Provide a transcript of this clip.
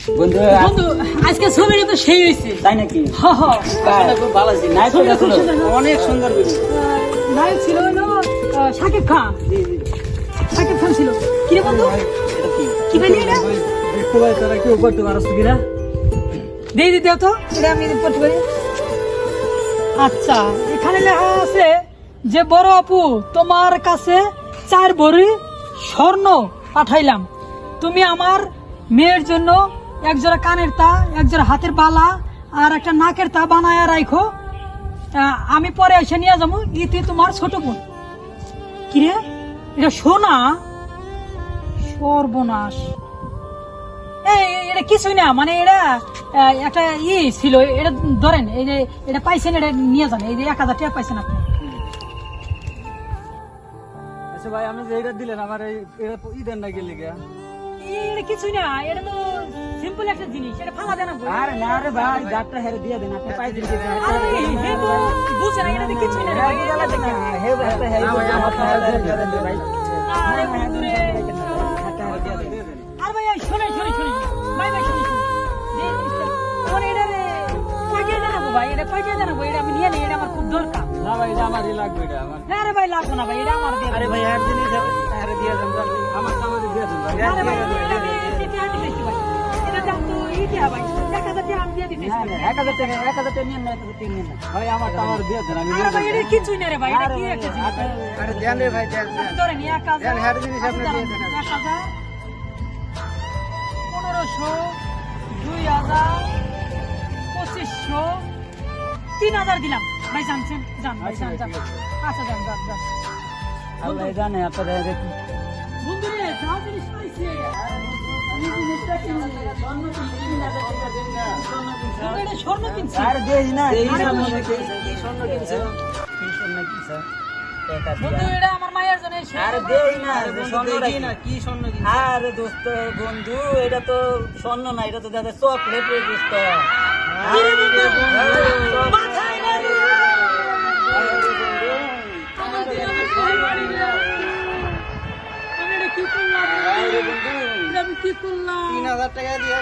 বন্ধু বন্ধু আজকে ছবিটা তো সেই হয়েছে তাই নাকি? হ্যাঁ হ্যাঁ খুব ভালো আছে, নায়ক ছবিটা খুব দেখলো, সুন্দর। অনেক সুন্দর ভিডিও। নায়ক ছিল হলো শাকিব খান। জি জি। শাকিব খান ছিল। কি রে বন্ধু এটা কি? কি পেলি এটা? দেখতে পাই তোরা কেউ করতে পারছ কিনা? দিয়ে দিতে তো এটা আমি পড়তে পারি। আচ্ছা এখানে লেখা আছে যে বড় আপু তোমার কাছে 4 ভরি স্বর্ণ পাঠাইলাম, তুমি আমার মেয়ের জন্য এক জোড়া কানের তা, এক জোড়া হাতের বালা আর একটা নাকের তা বানায় রাখো, আমি পরে এসে নিয়ে যাবো। ইতি তোমার ছোট বোন। কিরে এটা সোনা? সর্বনাশ, এটা কিছুই না, মানে এটা একটা ছিল। এটা ধরেন, এই যে এটা পাইছেন, এটা নিয়ে যান। এই যে 1000 টাকা পাইছেন আপনি। আচ্ছা ভাই, আমি যে এটা দিলেন আমার এটা ঈদের না গেলে গা? এটা কিছুই না, এটা তো সিম্পল একটা জিনিস, এটা ফালা দেন না। আরে না রে ভাই, যাত্রা হেরে দিয়ে দেন, আপনি পাই দিন। বুঝছে না, এটা তো কিছুই না রে ভাই। আরে বন্ধুরে। আর ভাই এই শোনে শোনে শোনে ভাই ভাই শোনে শোনে আমার এটা রে কয়টা জানাবো ভাই, এটা কয়টা জানাবো, এটা আমি নিয়ে নেই, এটা আমার খুব দরকার। না ভাই, এটা আমারই লাগবে, এটা আমার। না রে ভাই লাগবে না ভাই, এটা আমার দিয়ে আরে ভাই, আর জিনিস হেরে দিয়ে দেন, আমার আমারই দিয়ে দেন ভাই। আরে ভাই এটা এটা আমি দিতেছি ভাই, এটা দাম তো ইতি ভাই 1000 টাকা আমি দিয়ে দিতেছি। 1000 টাকা নিয়েন না, 1000 টাকা নিয়েন না ভাই, আমারটা আমার দিয়ে দেন, আমি আরে ভাই এটা কিছুই না রে ভাই, এটা কি একটা জিনিস ভাই। আরে দেন রে ভাই, দেন দেন। ধরেন 1000 দেন, হ্যাঁ জিনিস আপনি দিয়ে দেন। 1000 1500 2000 2500 3000 দিলাম ভাই। জানছেন জান ভাই, জান জান। আচ্ছা জান জান জান। আল্লাহ জানে আপনাদের বন্ধু রে যা জিনিস পাইছি এই জিনিসটা কি এটা স্বর্ণ কিনছি। আর দেই না, আরে এই না বন্ধু, মনে কি স্বর্ণ কিনছো? কি স্বর্ণ কিনছো? টাকা বন্ধু দিয়া। এটা আমার মায়ের জন্য আরে দেই না, স্বর্ণ দেখি না, কি স্বর্ণ কিনছো? আরে দোস্ত বন্ধু, এটা তো স্বর্ণ না, এটা তো দাদা চকলেট রে দোস্ত। আরে বন্ধু, মাথায় না রে। আমার দিয়ে আমি শরীর বাড়ি রে। আমি এটা কি করলাম? আরে বন্ধু, এটা আমি কি করলাম? 3000 টাকা দিয়ে